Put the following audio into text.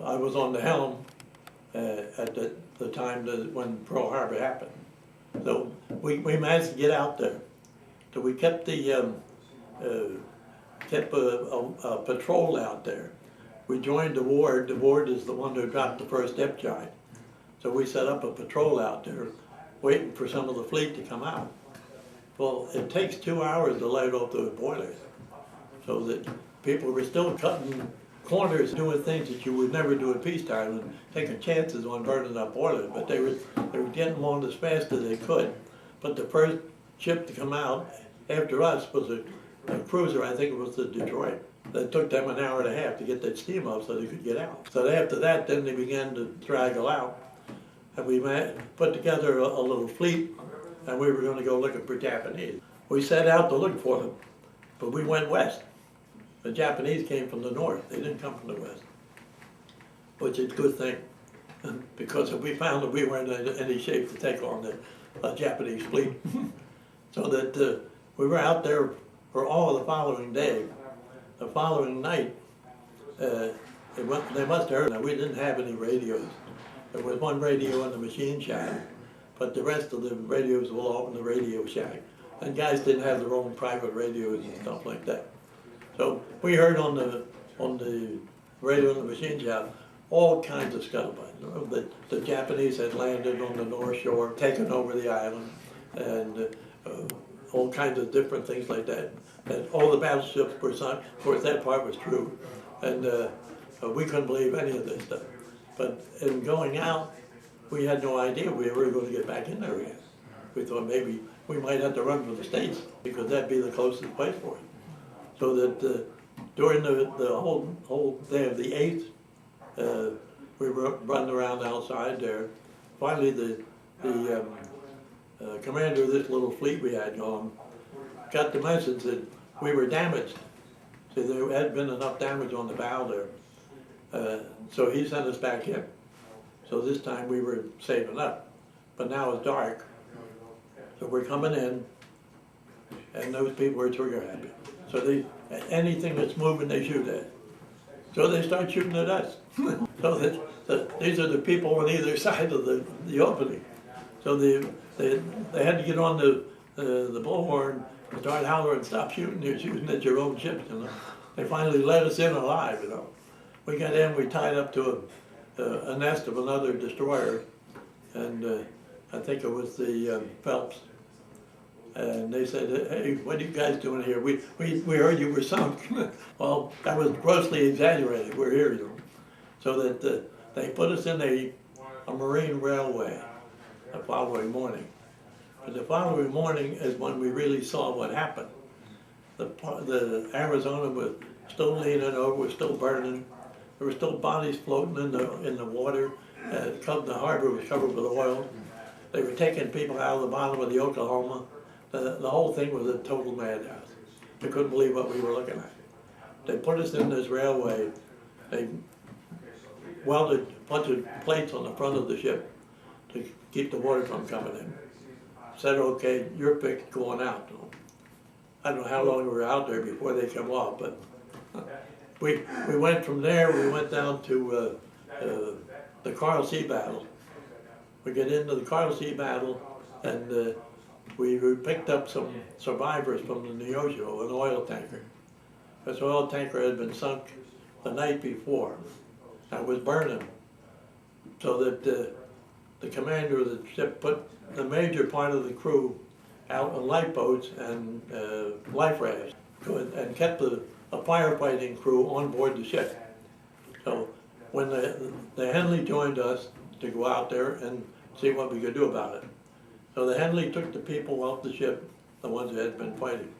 I was on the helm at the time when Pearl Harbor happened. So we managed to get out there. So we kept kept a patrol out there. We joined the ward. The ward is the one who dropped the first depth charge. So we set up a patrol out there, waiting for some of the fleet to come out. Well, it takes 2 hours to light off those boilers, so that people were still cutting corners, doing things that you would never do at peacetime, and taking chances on burning up boilers. But they were getting along as fast as they could. But the first ship to come out after us was a cruiser. I think it was the Detroit. That took them an hour and a half to get that steam up so they could get out. So after that, then they began to straggle out, and we put together a little fleet, and we were going to go looking for Japanese. We set out to look for them, but we went west. The Japanese came from the north. They didn't come from the west, which is a good thing, because we found that we weren't in any shape to take on the Japanese fleet. So that we were out there for all the following day. The following night, they must have heard that we didn't have any radios. There was one radio in the machine shack, but the rest of the radios were all in the radio shack. And guys didn't have their own private radios and stuff like that. So we heard on the radio in the machine shack all kinds of scuttlebutt. The Japanese had landed on the North Shore, taken over the island, and all kinds of different things like that. And all the battleships were sunk. Of course, that part was true, and we couldn't believe any of this stuff. But in going out, we had no idea we were going to get back in there again. We thought maybe we might have to run for the States, because that'd be the closest place for it. So that during the whole day of the 8th, we were running around outside there. Finally, the commander of this little fleet we had going got the message that we were damaged. So there had been enough damage on the bow there. So he sent us back in. So this time we were saving up. But now it's dark. So we're coming in, and those people are trigger happy. So anything that's moving, they shoot at. So they start shooting at us. So these are the people on either side of the opening. So they had to get on the bullhorn and start hollering, "Stop shooting! You're shooting at your own ships." You know. They finally let us in alive. You know, we got in. We tied up to a nest of another destroyer, and I think it was the Phelps. And they said, "Hey, what are you guys doing here? We heard you were sunk." Well, that was grossly exaggerated. We're here, you know. So that they put us in a marine railway the following morning. But the following morning is when we really saw what happened. The Arizona was still leaning over, was still burning. There were still bodies floating in the water. The harbor was covered with oil. They were taking people out of the bottom of the Oklahoma. The whole thing was a total madhouse. We couldn't believe what we were looking at. They put us in this railway. They welded a bunch of plates on the front of the ship to keep the water from coming in. Said, "Okay, you're picked going out." I don't know how long we were out there before they come off, but we went from there. We went down to the Coral Sea battle. We get into the Coral Sea battle, and we picked up some survivors from the Neosho, an oil tanker. This oil tanker had been sunk the night before and was burning, so that the commander of the ship put the major part of the crew out on lifeboats and life rafts, and kept a firefighting crew on board the ship. So when the Henley joined us to go out there and see what we could do about it. So the Henley took the people off the ship, the ones that had been fighting.